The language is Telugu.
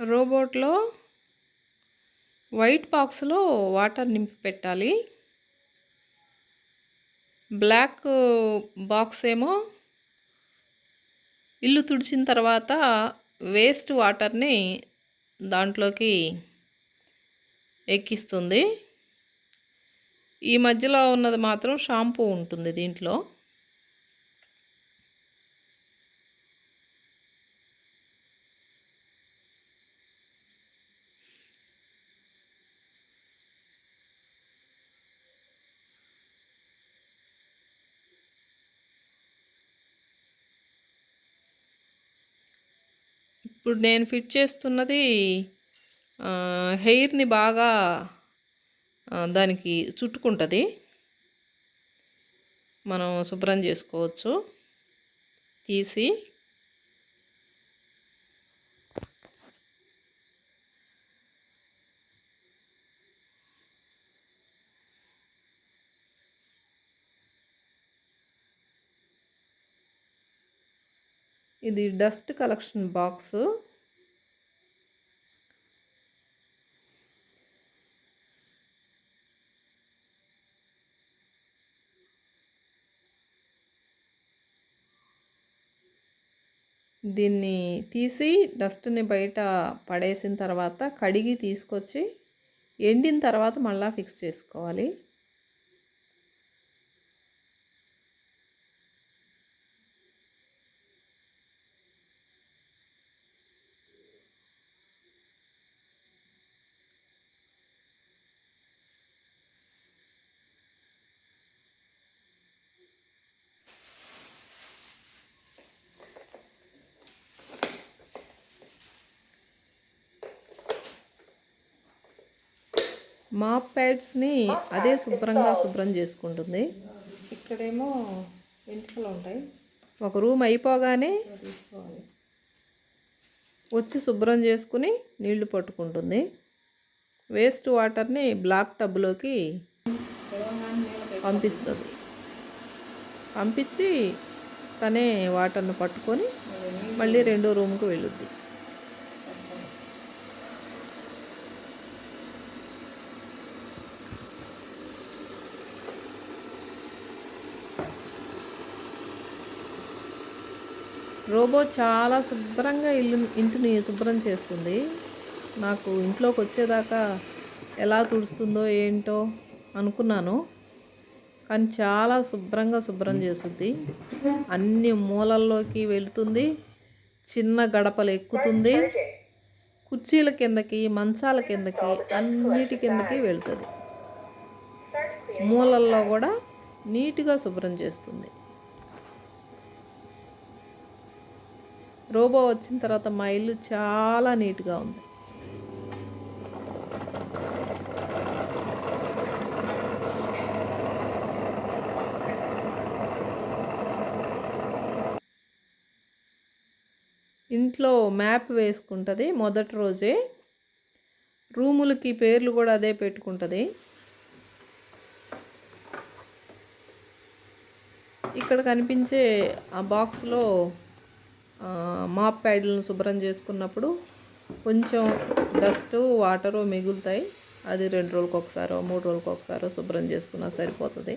రోబోట్లో వైట్ బాక్స్లో వాటర్ నింపి పెట్టాలి. బ్లాక్ బాక్స్ ఏమో ఇల్లు తుడిచిన తర్వాత వేస్ట్ వాటర్ని దాంట్లోకి ఎక్కిస్తుంది. ఈ మధ్యలో ఉన్నది మాత్రం షాంపూ ఉంటుంది దీంట్లో. ఇప్పుడు నేను ఫిట్ చేస్తున్నది హెయిర్ని బాగా దానికి చుట్టుకుంటుంది. మనం శుభ్రం చేసుకోవచ్చు తీసి. ఇది డస్ట్ కలెక్షన్ బాక్స్. దీన్ని తీసి డస్ట్ని బయట పడేసిన తర్వాత కడిగి తీసుకొచ్చి ఎండిన తర్వాత మళ్ళీ ఫిక్స్ చేసుకోవాలి. మాప్ ప్యాడ్స్ని అదే శుభ్రం చేసుకుంటుంది. ఇక్కడేమో వెంట్రుకలు ఉంటాయి. ఒక రూమ్ అయిపోగానే వచ్చి శుభ్రం చేసుకుని నీళ్లు పట్టుకుంటుంది. వేస్ట్ వాటర్ని బ్లాక్ టబ్లోకి పంపిస్తుంది. పంపించి తనే వాటర్ని పట్టుకొని మళ్ళీ రెండో రూమ్కి వెళ్ళుద్ది. రోబో చాలా శుభ్రంగా ఇంటిని శుభ్రం చేస్తుంది. నాకు ఇంట్లోకి వచ్చేదాకా ఎలా తుడుస్తుందో ఏంటో అనుకున్నాను, కానీ చాలా శుభ్రం చేస్తుంది. అన్ని మూలల్లోకి వెళుతుంది, చిన్న గడపలు ఎక్కుతుంది, కుర్చీల కిందకి, మంచాల కిందకి, అన్నిటి కిందకి వెళుతుంది. మూలల్లో కూడా నీట్గా శుభ్రం చేస్తుంది. రోబో వచ్చిన తర్వాత మా ఇల్లు చాలా నీట్గా ఉంది. ఇంట్లో మ్యాప్ వేసుకుంటుంది మొదటి రోజే. రూములకి పేర్లు కూడా అదే పెట్టుకుంటుంది. ఇక్కడ కనిపించే ఆ బాక్స్లో మాప్ ప్యాడ్లను శుభ్రం చేసుకున్నప్పుడు కొంచెం డస్ట్ వాటరు మిగులుతాయి. అది 2 రోజులకు ఒకసారో 3 రోజులకు ఒకసారో శుభ్రం చేసుకున్నా సరిపోతుంది.